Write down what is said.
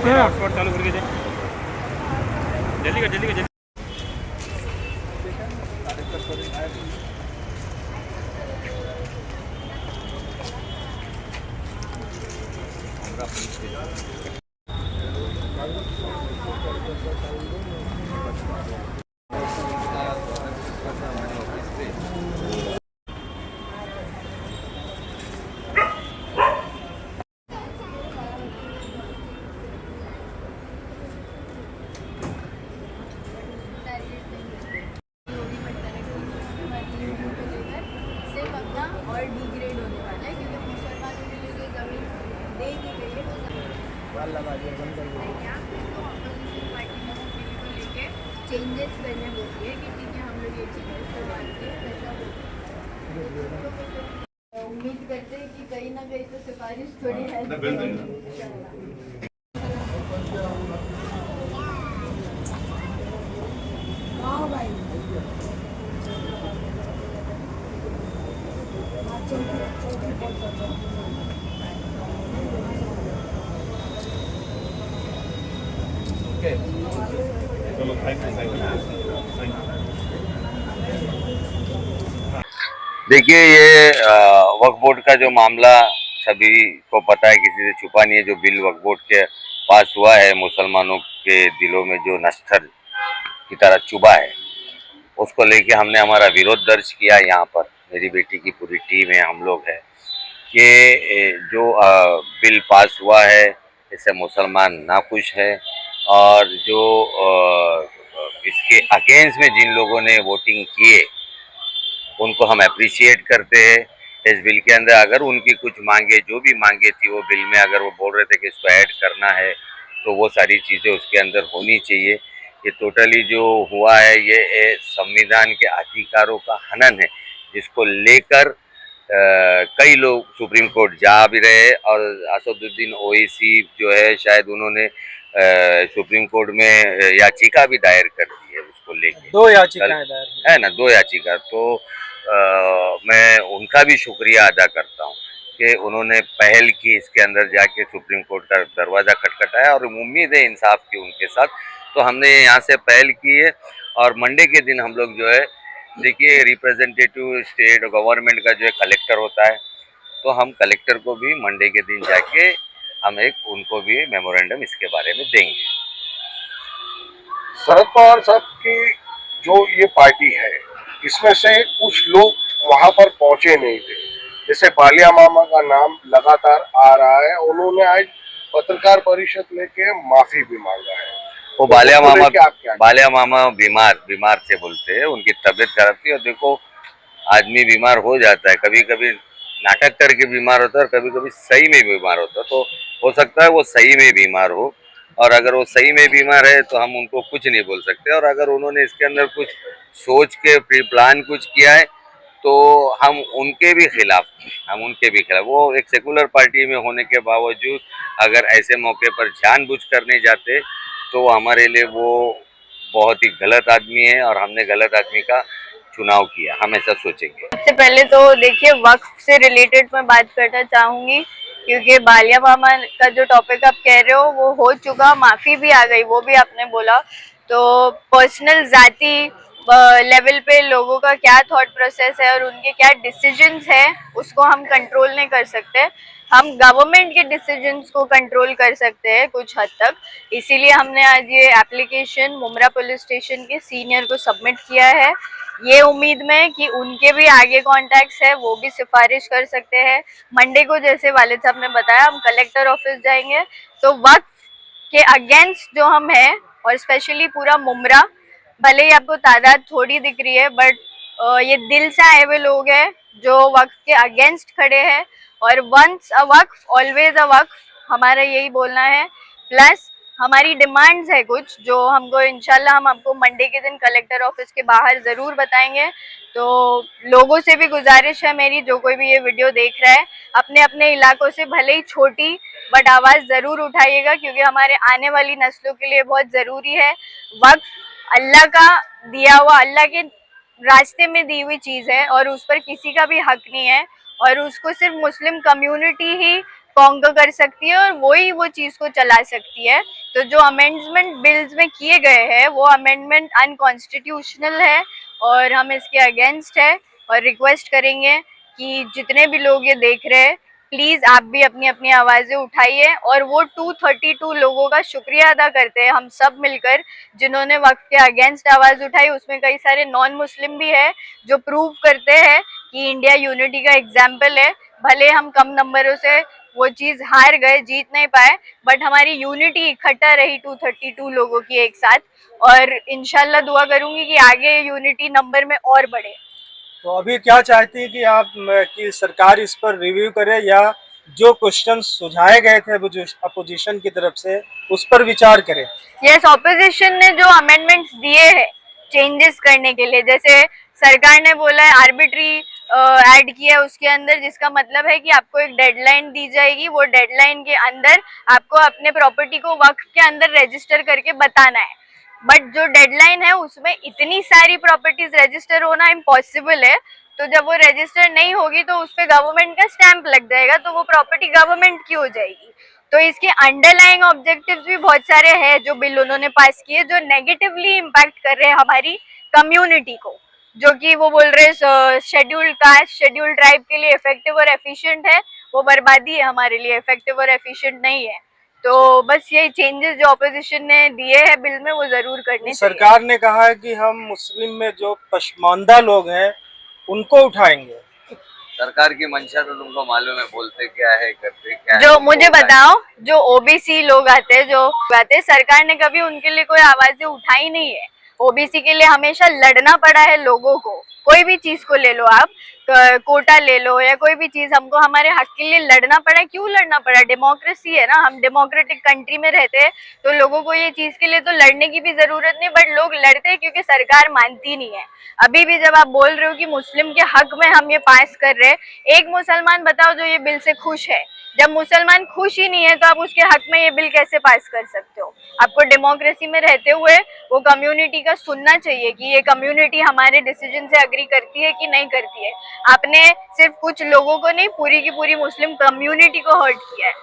Hotspot चालू करके दे, जल्दी कर जल्दी कर जल्दी। और डिग्रेड होने वाला है क्योंकि मुसलमानों के लिए जो जमीन दे दी गई है वो अपोजिशन पार्टी ने बिल को लेके चेंजेस करने बोली है कि ठीक है हम लोग ये चेंजेस करवाते हैं वैसा उम्मीद करते हैं कि कहीं ना कहीं तो सिफारिश थोड़ी हेल्प करेगी। चलो थैंक यू। देखिए, ये वक्फ बोर्ड का जो मामला सभी को पता है, किसी से छुपा नहीं है। जो बिल वक्फ बोर्ड के पास हुआ है, मुसलमानों के दिलों में जो नश्तर की तरह चुभा है, उसको लेके हमने हमारा विरोध दर्ज किया। यहाँ पर मेरी बेटी की पूरी टीम है, हम लोग हैं कि जो बिल पास हुआ है इससे मुसलमान नाखुश है, और जो इसके अगेंस्ट में जिन लोगों ने वोटिंग किए उनको हम अप्रिशिएट करते हैं। इस बिल के अंदर अगर उनकी कुछ मांगे, जो भी मांगे थी वो बिल में, अगर वो बोल रहे थे कि इसको ऐड करना है, तो वो सारी चीज़ें उसके अंदर होनी चाहिए। ये टोटली जो हुआ है ये संविधान के अधिकारों का हनन है, जिसको लेकर कई लोग सुप्रीम कोर्ट जा भी रहे, और असदुद्दीन ओवैसी जो है शायद उन्होंने सुप्रीम कोर्ट में याचिका भी दायर कर दी है उसको लेकर। 2 याचिकाएं दायर है ना, 2 याचिका। तो मैं उनका भी शुक्रिया अदा करता हूँ कि उन्होंने पहल की, इसके अंदर जाके सुप्रीम कोर्ट का दरवाज़ा खटखटाया, और उम्मीद है इंसाफ की उनके साथ। तो हमने यहाँ से पहल की है, और मंडे के दिन हम लोग जो है, देखिए रिप्रेजेंटेटिव स्टेट गवर्नमेंट का जो है कलेक्टर होता है, तो हम कलेक्टर को भी मंडे के दिन जाके हम उनको भी मेमोरेंडम इसके बारे में देंगे। शरद पवार साहब की जो ये पार्टी है, इसमें से कुछ लोग वहां पर पहुंचे नहीं थे, जैसे बालिया मामा का नाम लगातार आ रहा है। उन्होंने आज पत्रकार परिषद लेके माफी भी मांगा है। वो बालिया मामा बीमार थे बोलते हैं, उनकी तबीयत खराब थी। और देखो, आदमी बीमार हो जाता है, कभी कभी नाटक करके बीमार होता है और कभी कभी सही में बीमार होता है। तो हो सकता है वो सही में बीमार हो, और अगर वो सही में बीमार है तो हम उनको कुछ नहीं बोल सकते। और अगर उन्होंने इसके अंदर कुछ सोच के प्री प्लान कुछ किया है तो हम उनके भी खिलाफ वो एक सेकुलर पार्टी में होने के बावजूद अगर ऐसे मौके पर जानबूझ करने जाते तो हमारे लिए वो बहुत ही गलत आदमी है, और हमने गलत आदमी का चुनाव किया, हम ऐसा सोचेंगे। सबसे पहले तो देखिए, वक्फ से रिलेटेड मैं बात करना चाहूंगी, क्योंकि बालिया मामा का जो टॉपिक आप कह रहे हो वो हो चुका, माफी भी आ गई, वो भी आपने बोला। तो पर्सनल जाति लेवल पे लोगों का क्या थॉट प्रोसेस है और उनके क्या डिसीजंस है, उसको हम कंट्रोल नहीं कर सकते। हम गवर्नमेंट के डिसीजंस को कंट्रोल कर सकते हैं कुछ हद तक। इसीलिए हमने आज ये एप्लीकेशन मुमरा पुलिस स्टेशन के सीनियर को सबमिट किया है, ये उम्मीद में कि उनके भी आगे कॉन्टैक्ट्स है, वो भी सिफारिश कर सकते हैं। मंडे को जैसे वालिद साहब ने बताया, हम कलेक्टर ऑफिस जाएंगे, तो वक्त के अगेंस्ट जो हम हैं, और स्पेशली पूरा मुमरा, भले ही आपको तादाद थोड़ी दिख रही है, बट ये दिल से आए हुए लोग हैं जो वक्त के अगेंस्ट खड़े हैं। और once a Waqf always a वक्फ, हमारा यही बोलना है। प्लस हमारी डिमांड्स है कुछ जो हमको इंशाल्लाह हम आपको मंडे के दिन कलेक्टर ऑफिस के बाहर ज़रूर बताएंगे। तो लोगों से भी गुजारिश है मेरी, जो कोई भी ये वीडियो देख रहा है, अपने अपने इलाकों से भले ही छोटी बट आवाज़ ज़रूर उठाइएगा, क्योंकि हमारे आने वाली नस्लों के लिए बहुत ज़रूरी है। वक्फ अल्लाह का दिया हुआ अल्लाह के रास्ते में दी हुई चीज है और उस पर किसी का भी हक नहीं है और उसको सिर्फ मुस्लिम कम्युनिटी ही कॉन्कर कर सकती है और वही वो चीज को चला सकती है। तो जो अमेंडमेंट बिल्स में किए गए हैं वो अमेंडमेंट अनकॉन्स्टिट्यूशनल है और हम इसके अगेंस्ट है और रिक्वेस्ट करेंगे कि जितने भी लोग ये देख रहे हैं प्लीज आप भी अपनी अपनी आवाजें उठाइए और वो 232 लोगों का शुक्रिया अदा करते हैं हम सब मिलकर जिन्होंने वक्फ के अगेंस्ट आवाज उठाई। उसमें कई सारे नॉन मुस्लिम भी है जो प्रूव करते हैं कि इंडिया यूनिटी का एग्जाम्पल है। भले हम कम नंबरों से वो चीज हार गए, जीत नहीं पाए, बट हमारी यूनिटी इकट्ठा रही 232 लोगों की एक साथ और इंशाल्लाह दुआ करूंगी कि आगे यूनिटी नंबर में और बढ़े। तो अभी क्या चाहती है कि आप कि सरकार इस पर रिव्यू करे या जो क्वेश्चन सुझाए गए थे अपोजिशन की तरफ से उस पर विचार करे? यस, ऑपोजिशन ने जो अमेंडमेंट्स दिए हैं चेंजेस करने के लिए, जैसे सरकार ने बोला है आर्बिट्री ऐड किया है उसके अंदर, जिसका मतलब है कि आपको एक डेडलाइन दी जाएगी, वो डेडलाइन के अंदर आपको अपने प्रॉपर्टी को वक्फ के अंदर रजिस्टर करके बताना है। बट जो डेडलाइन है उसमें इतनी सारी प्रॉपर्टीज रजिस्टर होना इम्पॉसिबल है, तो जब वो रजिस्टर नहीं होगी तो उस पर गवर्नमेंट का स्टैंप लग जाएगा, तो वो प्रॉपर्टी गवर्नमेंट की हो जाएगी। तो इसके अंडरलाइंग ऑब्जेक्टिव्स भी बहुत सारे हैं जो बिल उन्होंने पास किए जो नेगेटिवली इम्पैक्ट कर रहे हैं हमारी कम्युनिटी को, जो कि वो बोल रहे शेड्यूल्ड कास्ट शेड्यूल्ड ट्राइब के लिए इफेक्टिव और एफिशिएंट है, वो बर्बादी है हमारे लिए, इफेक्टिव और एफिशिएंट नहीं है। तो बस यही चेंजेस जो ऑपोजिशन ने दिए हैं बिल में वो जरूर करने चाहिए। सरकार ने कहा है कि हम मुस्लिम में जो पसमानदा लोग हैं उनको उठाएंगे। सरकार की मंशा तो तुमको मालूम है, बोलते क्या है करते क्या है। जो मुझे बताओ, जो ओबीसी लोग आते हैं सरकार ने कभी उनके लिए कोई आवाजें उठाई नहीं है। ओबीसी के लिए हमेशा लड़ना पड़ा है लोगों को, कोई भी चीज को ले लो आप, कोटा ले लो या कोई भी चीज, हमको हमारे हक के लिए लड़ना पड़ा। क्यों लड़ना पड़ा? डेमोक्रेसी है ना, हम डेमोक्रेटिक कंट्री में रहते हैं, तो लोगों को ये चीज के लिए तो लड़ने की भी जरूरत नहीं, बट लोग लड़ते हैं क्योंकि सरकार मानती नहीं है। अभी भी जब आप बोल रहे हो कि मुस्लिम के हक में हम ये पास कर रहे हैं, एक मुसलमान बताओ जो ये बिल से खुश है। जब मुसलमान खुश ही नहीं है तो आप उसके हक में ये बिल कैसे पास कर सकते हो? आपको डेमोक्रेसी में रहते हुए वो कम्युनिटी का सुनना चाहिए कि ये कम्युनिटी हमारे डिसीजन से अग्री करती है कि नहीं करती है। आपने सिर्फ कुछ लोगों को नहीं, पूरी की पूरी मुस्लिम कम्युनिटी को हर्ट किया है।